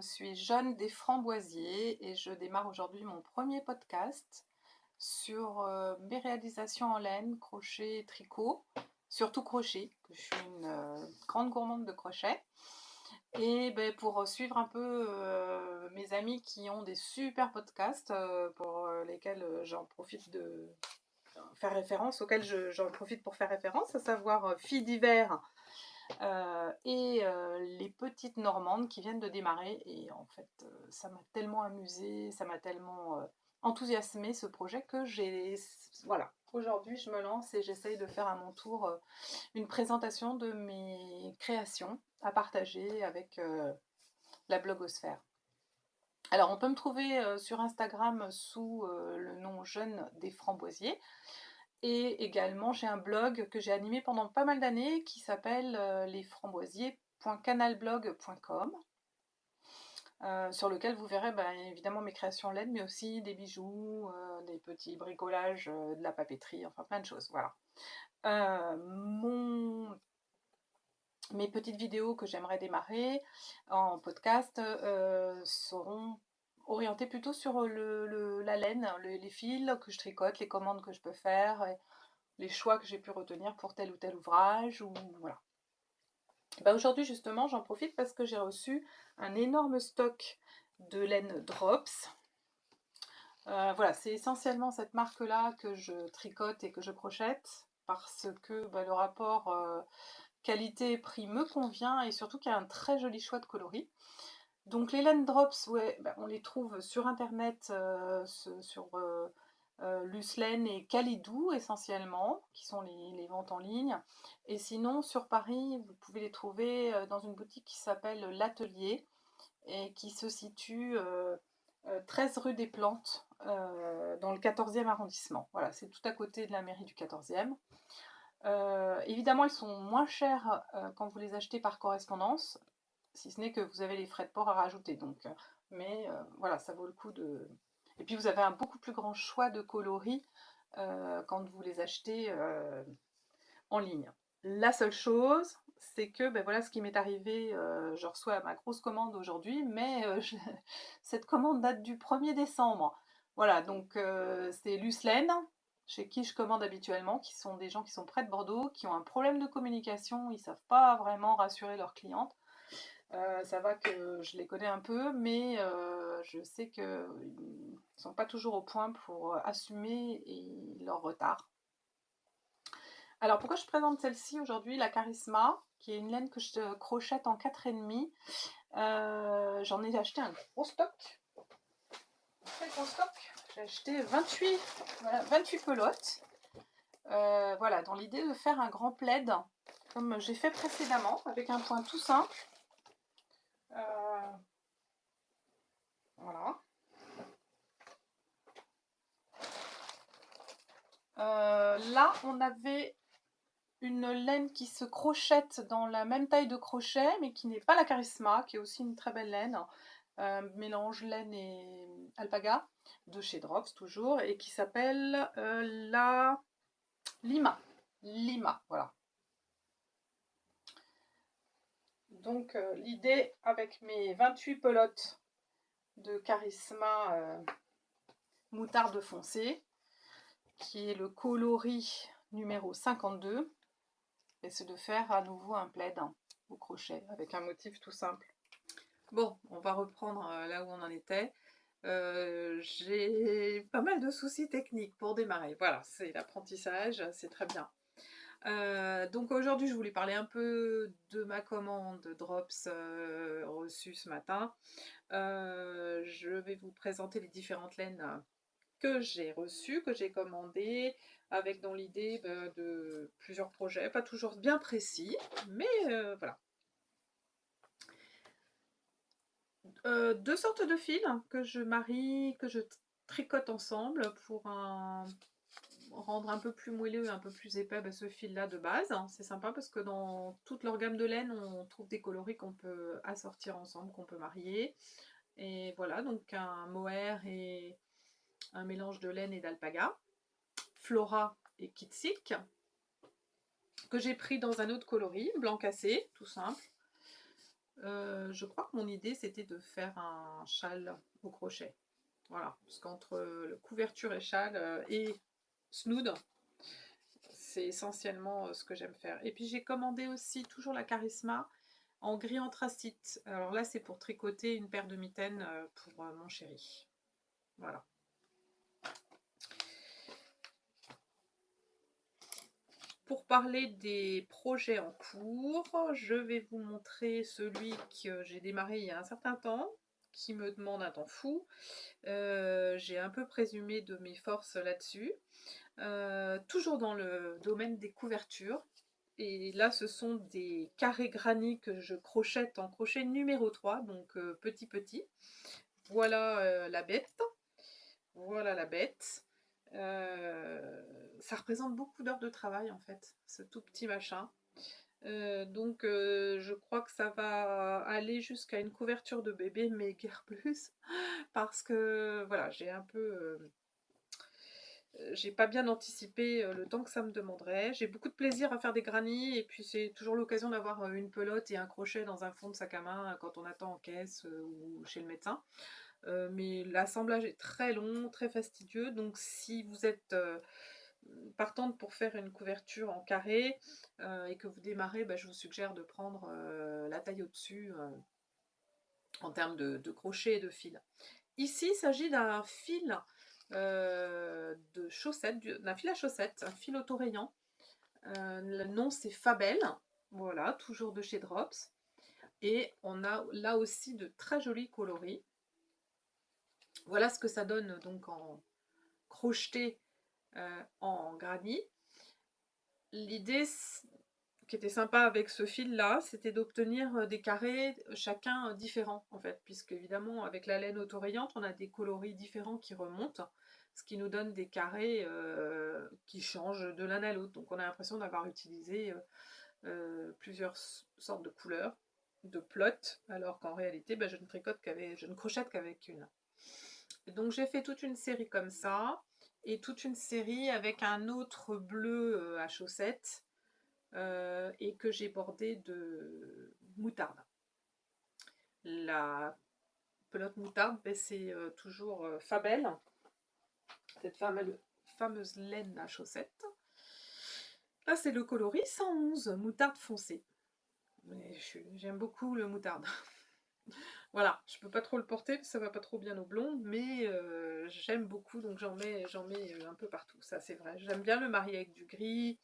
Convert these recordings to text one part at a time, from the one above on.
suis Jeanne des Framboisiers et je démarre aujourd'hui mon premier podcast sur mes réalisations en laine, crochet et tricot, surtout crochet, que je suis une grande gourmande de crochet. Et ben, pour suivre un peu mes amis qui ont des super podcasts pour lesquels j'en profite de faire référence, auxquels j'en profite pour faire référence, à savoir Filles d'hiver et les petites Normandes qui viennent de démarrer. Et en fait, ça m'a tellement amusée, ça m'a tellement enthousiasmé ce projet que voilà, aujourd'hui je me lance et j'essaye de faire à mon tour une présentation de mes créations à partager avec la blogosphère. Alors on peut me trouver sur Instagram sous le nom Jeanne des Framboisiers. Et également, j'ai un blog que j'ai animé pendant pas mal d'années qui s'appelle lesframboisiers.canalblog.com, sur lequel vous verrez évidemment mes créations laine, mais aussi des bijoux, des petits bricolages, de la papeterie, enfin plein de choses. Voilà. Mes petites vidéos que j'aimerais démarrer en podcast seront orientées plutôt sur la laine, les fils que je tricote, les commandes que je peux faire, les choix que j'ai pu retenir pour tel ou tel ouvrage, ou voilà. Aujourd'hui justement j'en profite parce que j'ai reçu un énorme stock de laine Drops. Voilà, c'est essentiellement cette marque là que je tricote et que je crochette parce que le rapport qualité-prix me convient et surtout qu'il y a un très joli choix de coloris. Donc les laine Drops, ouais, on les trouve sur internet, sur Luslaine et Calidou essentiellement, qui sont les ventes en ligne. Et sinon, sur Paris, vous pouvez les trouver dans une boutique qui s'appelle L'Atelier et qui se situe 13 rue des Plantes, dans le 14e arrondissement. Voilà, c'est tout à côté de la mairie du 14e. Évidemment, elles sont moins chères quand vous les achetez par correspondance, si ce n'est que vous avez les frais de port à rajouter. Donc, mais voilà, ça vaut le coup de... Et puis vous avez un beaucoup plus grand choix de coloris quand vous les achetez en ligne. La seule chose, c'est que voilà ce qui m'est arrivé, je reçois ma grosse commande aujourd'hui, mais cette commande date du 1er décembre. Voilà, donc c'est Luslaine, chez qui je commande habituellement, qui sont des gens qui sont près de Bordeaux, qui ont un problème de communication, ils ne savent pas vraiment rassurer leurs clientes. Ça va que je les connais un peu, mais je sais qu'ils ne sont pas toujours au point pour assumer leur retard. Alors pourquoi je présente celle-ci aujourd'hui, la Charisma, qui est une laine que je crochette en 4,5. J'en ai acheté un gros stock. Très gros stock. J'ai acheté 28 pelotes. Voilà, dans l'idée de faire un grand plaid, comme j'ai fait précédemment, avec un point tout simple. Voilà. Là, on avait une laine qui se crochette dans la même taille de crochet, mais qui n'est pas la Charisma, qui est aussi une très belle laine, mélange laine et alpaga, de chez Drops toujours, et qui s'appelle la Lima. Lima, voilà. Donc l'idée avec mes 28 pelotes de Charisma moutarde foncée, qui est le coloris numéro 52, et c'est de faire à nouveau un plaid au crochet avec un motif tout simple. Bon, on va reprendre là où on en était. J'ai pas mal de soucis techniques pour démarrer. Voilà, c'est l'apprentissage, c'est très bien. Donc aujourd'hui, je voulais parler un peu de ma commande Drops reçue ce matin. Je vais vous présenter les différentes laines que j'ai reçues, que j'ai commandées, avec dans l'idée de plusieurs projets, pas toujours bien précis, mais voilà. Deux sortes de fils que je marie, que je tricote ensemble pour rendre un peu plus moelleux et un peu plus épais ce fil là de base. C'est sympa parce que dans toute leur gamme de laine on trouve des coloris qu'on peut assortir ensemble, qu'on peut marier. Et voilà, donc un mohair et un mélange de laine et d'alpaga, Flora et Kitsik, que j'ai pris dans un autre coloris, blanc cassé, tout simple. Je crois que mon idée, c'était de faire un châle au crochet. Voilà, parce qu'entre couverture et châle et snood, c'est essentiellement ce que j'aime faire. Et puis j'ai commandé aussi toujours la Charisma en gris anthracite. Alors là, c'est pour tricoter une paire de mitaines pour mon chéri. Voilà. Pour parler des projets en cours, je vais vous montrer celui que j'ai démarré il y a un certain temps, qui me demande un temps fou. J'ai un peu présumé de mes forces là-dessus. Toujours dans le domaine des couvertures. Et là, ce sont des carrés granits que je crochette en crochet numéro 3, donc petit petit. Voilà la bête. Voilà la bête. Ça représente beaucoup d'heures de travail en fait, ce tout petit machin. Donc je crois que ça va aller jusqu'à une couverture de bébé, mais guère plus. Parce que voilà, j'ai pas bien anticipé le temps que ça me demanderait. J'ai beaucoup de plaisir à faire des granits et puis c'est toujours l'occasion d'avoir une pelote et un crochet dans un fond de sac à main quand on attend en caisse ou chez le médecin. Mais l'assemblage est très long, très fastidieux. Donc si vous êtes partante pour faire une couverture en carré et que vous démarrez, je vous suggère de prendre la taille au-dessus en termes de crochet et de fil. Ici, il s'agit d'un fil de chaussettes, d'un fil à chaussettes, un fil autorayant. Le nom c'est Fabel, voilà, toujours de chez Drops. Et on a là aussi de très jolis coloris. Voilà ce que ça donne donc en crocheté en granit. L'idée qui était sympa avec ce fil là, c'était d'obtenir des carrés chacun différents en fait, puisque évidemment avec la laine autorayante on a des coloris différents qui remontent, ce qui nous donne des carrés qui changent de l'un à l'autre. Donc on a l'impression d'avoir utilisé plusieurs sortes de couleurs, de plots, alors qu'en réalité je ne crochette qu'avec une. Et donc j'ai fait toute une série comme ça, et toute une série avec un autre bleu à chaussettes, et que j'ai bordé de moutarde. La pelote moutarde, c'est toujours Fabel, cette fameuse laine à chaussettes. Là, c'est le coloris 111, moutarde foncée. J'aime beaucoup le moutarde. Voilà, je peux pas trop le porter, ça va pas trop bien aux blondes, mais j'aime beaucoup, donc j'en mets un peu partout, ça c'est vrai. J'aime bien le marier avec du gris,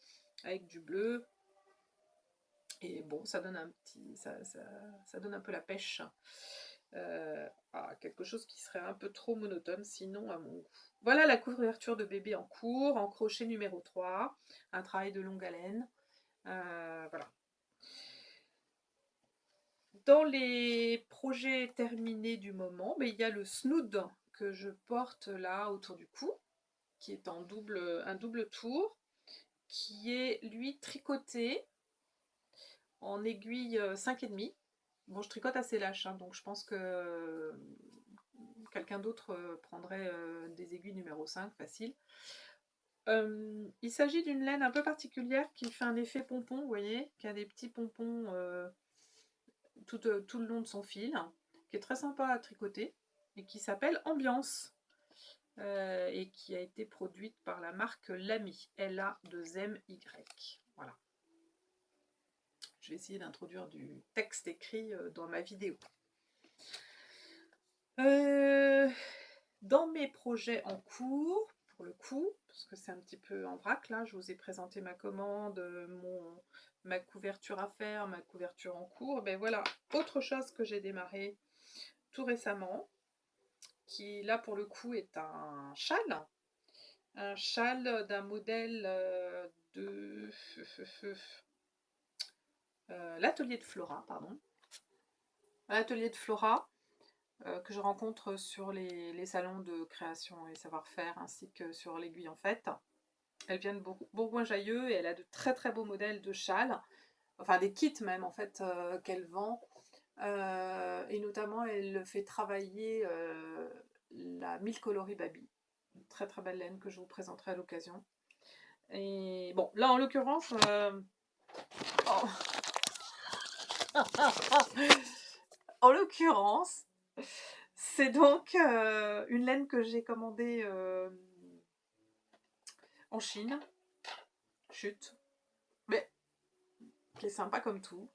avec du bleu. Et bon, ça donne ça donne un peu la pêche à quelque chose qui serait un peu trop monotone, sinon à mon goût. Voilà la couverture de bébé en cours, en crochet numéro 3, un travail de longue haleine. Voilà. Dans les projets terminés du moment, il y a le snood que je porte là autour du cou, qui est un double tour, qui est lui tricoté en aiguille 5,5. Bon, je tricote assez lâche, hein, donc je pense que quelqu'un d'autre prendrait des aiguilles numéro 5, facile. Il s'agit d'une laine un peu particulière qui fait un effet pompon, vous voyez, qui a des petits pompons tout le long de son fil, qui est très sympa à tricoter et qui s'appelle Ambiance. Et qui a été produite par la marque Lamy, L-A-2-M-Y. Voilà. Je vais essayer d'introduire du texte écrit dans ma vidéo. Dans mes projets en cours, pour le coup, parce que c'est un petit peu en vrac, là, je vous ai présenté ma commande, ma couverture à faire, ma couverture en cours. Ben voilà, autre chose que j'ai démarré tout récemment, qui là pour le coup est un châle d'un modèle de l'atelier de Flora, pardon. L'atelier de Flora, que je rencontre sur les salons de création et savoir-faire, ainsi que sur l'Aiguille en Fête. Elle vient de Bourgoin-Jallieu et elle a de très très beaux modèles de châles, enfin des kits même en fait, qu'elle vend. Et notamment elle fait travailler la 1000 coloris Baby, une très très belle laine que je vous présenterai à l'occasion. Et bon, là en l'occurrence, oh. En l'occurrence, c'est donc une laine que j'ai commandée en Chine. Chut. Mais qui est sympa comme tout,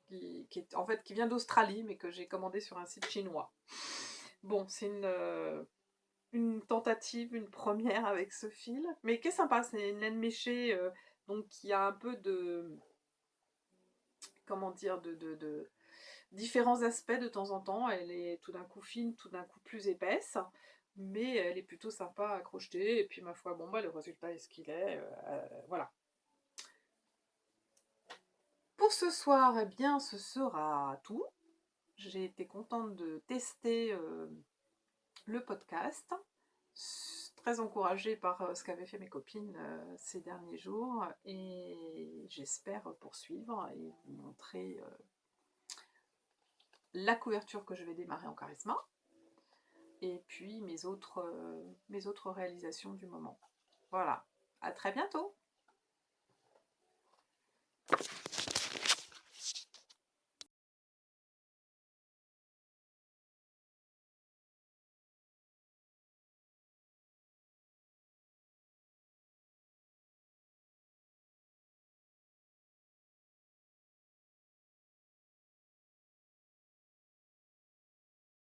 en fait, qui vient d'Australie, mais que j'ai commandé sur un site chinois. Bon, c'est une tentative, une première avec ce fil, mais qui est sympa. C'est une laine méchée, donc qui a un peu de, comment dire, de différents aspects de temps en temps. Elle est tout d'un coup fine, tout d'un coup plus épaisse, mais elle est plutôt sympa à crocheter. Et puis ma foi, bon bah le résultat est ce qu'il est. Voilà. Pour ce soir, eh bien, ce sera tout. J'ai été contente de tester le podcast, très encouragée par ce qu'avaient fait mes copines ces derniers jours, et j'espère poursuivre et vous montrer la couverture que je vais démarrer en charisma, et puis mes autres réalisations du moment. Voilà, à très bientôt!